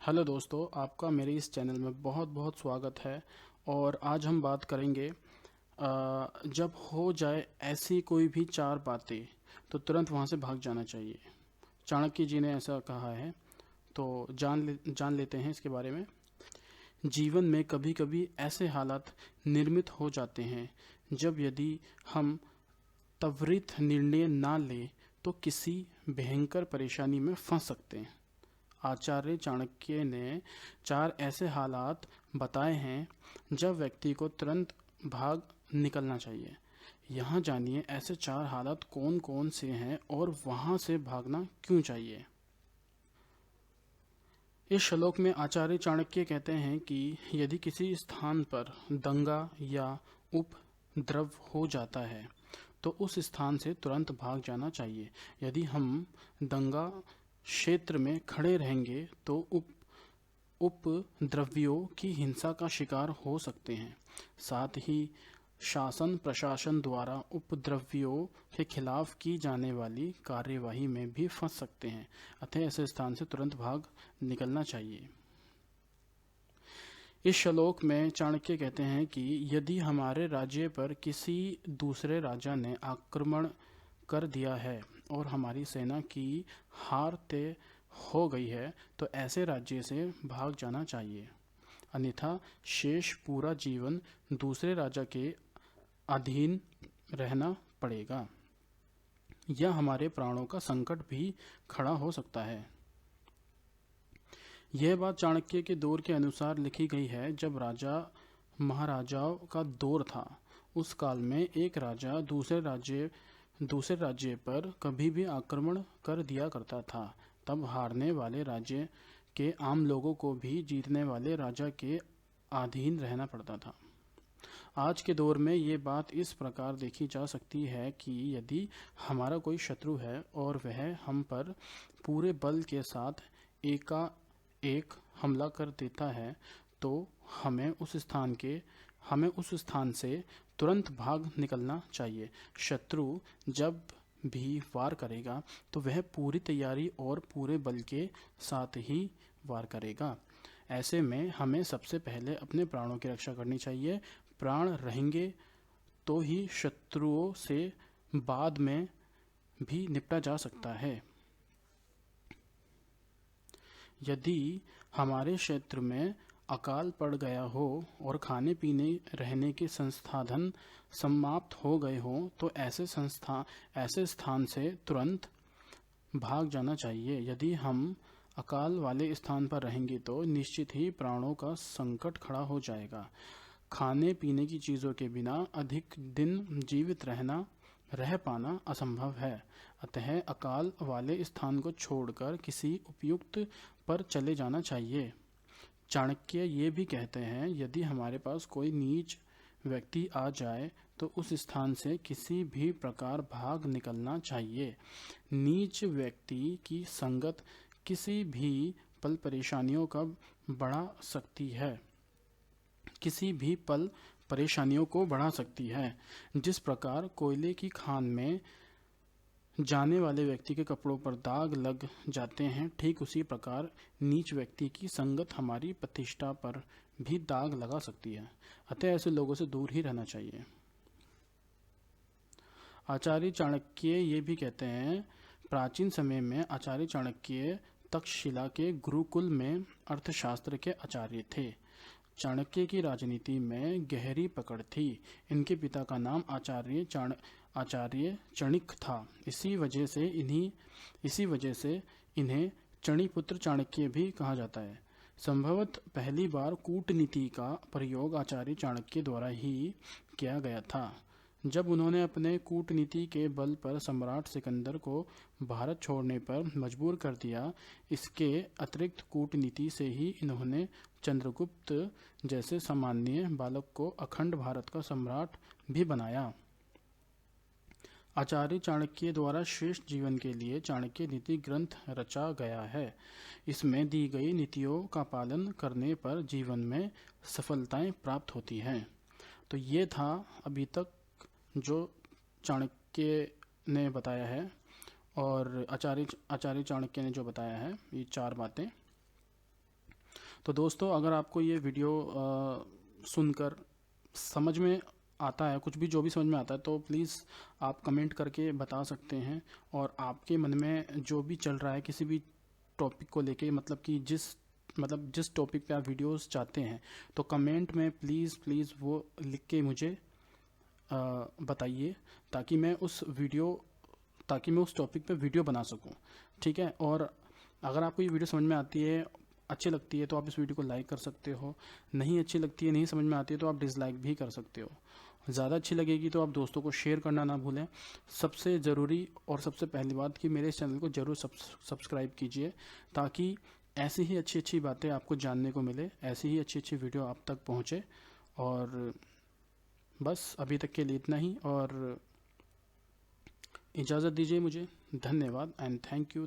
Hello दोस्तों, आपका मेरे इस चैनल में बहुत बहुत स्वागत है। और आज हम बात करेंगे जब हो जाए ऐसी कोई भी चार बातें तो तुरंत वहाँ से भाग जाना चाहिए। चाणक्य जी ने ऐसा कहा है, तो जान लेते हैं इसके बारे में। जीवन में कभी कभी ऐसे हालात निर्मित हो जाते हैं जब यदि हम त्वरित निर्णय ना लें तो किसी भयंकर परेशानी में फंस सकते हैं। आचार्य चाणक्य ने चार ऐसे हालात बताए हैं जब व्यक्ति को तुरंत भाग निकलना चाहिए। यहाँ जानिए ऐसे चार हालात कौन कौन से हैं और वहाँ से भागना क्यों चाहिए। इस श्लोक में आचार्य चाणक्य कहते हैं कि यदि किसी स्थान पर दंगा या उपद्रव हो जाता है तो उस स्थान से तुरंत भाग जाना चाहिए। यदि हम दंगा क्षेत्र में खड़े रहेंगे तो उपद्रवियों की हिंसा का शिकार हो सकते हैं। साथ ही शासन प्रशासन द्वारा उपद्रवियों के खिलाफ की जाने वाली कार्यवाही में भी फंस सकते हैं। अतः ऐसे स्थान से तुरंत भाग निकलना चाहिए। इस श्लोक में चाणक्य कहते हैं कि यदि हमारे राज्य पर किसी दूसरे राजा ने आक्रमण कर दिया है और हमारी सेना की हार तय हो गई है तो ऐसे राज्य से भाग जाना चाहिए, अन्यथा शेष पूरा जीवन दूसरे राजा के अधीन रहना पड़ेगा। यह हमारे प्राणों का संकट भी खड़ा हो सकता है। यह बात चाणक्य के दौर के अनुसार लिखी गई है। जब राजा महाराजाओं का दौर था, उस काल में एक राजा दूसरे राज्य पर कभी भी आक्रमण कर दिया करता था। तब हारने वाले राज्य के आम लोगों को भी जीतने वाले राजा के अधीन रहना पड़ता था। आज के दौर में ये बात इस प्रकार देखी जा सकती है कि यदि हमारा कोई शत्रु है और वह हम पर पूरे बल के साथ एकाएक हमला कर देता है तो हमें उस स्थान से तुरंत भाग निकलना चाहिए। शत्रु जब भी वार करेगा तो वह पूरी तैयारी और पूरे बल के साथ ही वार करेगा। ऐसे में हमें सबसे पहले अपने प्राणों की रक्षा करनी चाहिए। प्राण रहेंगे तो ही शत्रुओं से बाद में भी निपटा जा सकता है। यदि हमारे क्षेत्र में अकाल पड़ गया हो और खाने पीने रहने के संसाधन समाप्त हो गए हो तो ऐसे स्थान से तुरंत भाग जाना चाहिए। यदि हम अकाल वाले स्थान पर रहेंगे तो निश्चित ही प्राणों का संकट खड़ा हो जाएगा। खाने पीने की चीज़ों के बिना अधिक दिन जीवित रह पाना असंभव है। अतः अकाल वाले स्थान को छोड़कर किसी उपयुक्त पर चले जाना चाहिए। चाणक्य ये भी कहते हैं, यदि हमारे पास कोई नीच व्यक्ति आ जाए तो उस स्थान से किसी भी प्रकार भाग निकलना चाहिए। नीच व्यक्ति की संगत किसी भी पल परेशानियों को बढ़ा सकती है। जिस प्रकार कोयले की खान में जाने वाले व्यक्ति के कपड़ों पर दाग लग जाते हैं, ठीक उसी प्रकार नीच व्यक्ति की संगत हमारी प्रतिष्ठा पर भी दाग लगा सकती है। अतः ऐसे लोगों से दूर ही रहना चाहिए। आचार्य चाणक्य ये भी कहते हैं, प्राचीन समय में आचार्य चाणक्य तक्षशिला के गुरुकुल में अर्थशास्त्र के आचार्य थे। चाणक्य की राजनीति में गहरी पकड़ थी। इनके पिता का नाम आचार्य चणिक था। इसी वजह से इन्हें चणिपुत्र चाणक्य भी कहा जाता है। संभवतः पहली बार कूटनीति का प्रयोग आचार्य चाणक्य द्वारा ही किया गया था, जब उन्होंने अपने कूटनीति के बल पर सम्राट सिकंदर को भारत छोड़ने पर मजबूर कर दिया। इसके अतिरिक्त कूटनीति से ही इन्होंने चंद्रगुप्त जैसे सामान्य बालक को अखंड भारत का सम्राट भी बनाया। आचार्य चाणक्य द्वारा श्रेष्ठ जीवन के लिए चाणक्य नीति ग्रंथ रचा गया है। इसमें दी गई नीतियों का पालन करने पर जीवन में सफलताएं प्राप्त होती हैं। तो ये था अभी तक जो चाणक्य ने बताया है, और आचार्य चाणक्य ने जो बताया है, ये चार बातें। तो दोस्तों, अगर आपको ये वीडियो सुनकर समझ में आता है, कुछ भी जो भी समझ में आता है, तो प्लीज़ आप कमेंट करके बता सकते हैं। और आपके मन में जो भी चल रहा है किसी भी टॉपिक को लेके, जिस टॉपिक पे आप वीडियोस चाहते हैं, तो कमेंट में प्लीज़ वो लिख के मुझे बताइए, ताकि मैं उस टॉपिक पे वीडियो बना सकूं। ठीक है। और अगर आपको ये वीडियो समझ में आती है, अच्छी लगती है, तो आप इस वीडियो को लाइक कर सकते हो। नहीं अच्छी लगती है, नहीं समझ में आती है, तो आप डिसलाइक भी कर सकते हो। ज़्यादा अच्छी लगेगी तो आप दोस्तों को शेयर करना ना भूलें। सबसे ज़रूरी और सबसे पहली बात कि मेरे इस चैनल को ज़रूर सब्सक्राइब कीजिए, ताकि ऐसी ही अच्छी अच्छी बातें आपको जानने को मिले, ऐसी ही अच्छी अच्छी वीडियो आप तक पहुँचे। और बस अभी तक के लिए इतना ही, और इजाज़त दीजिए मुझे। धन्यवाद एंड थैंक यू।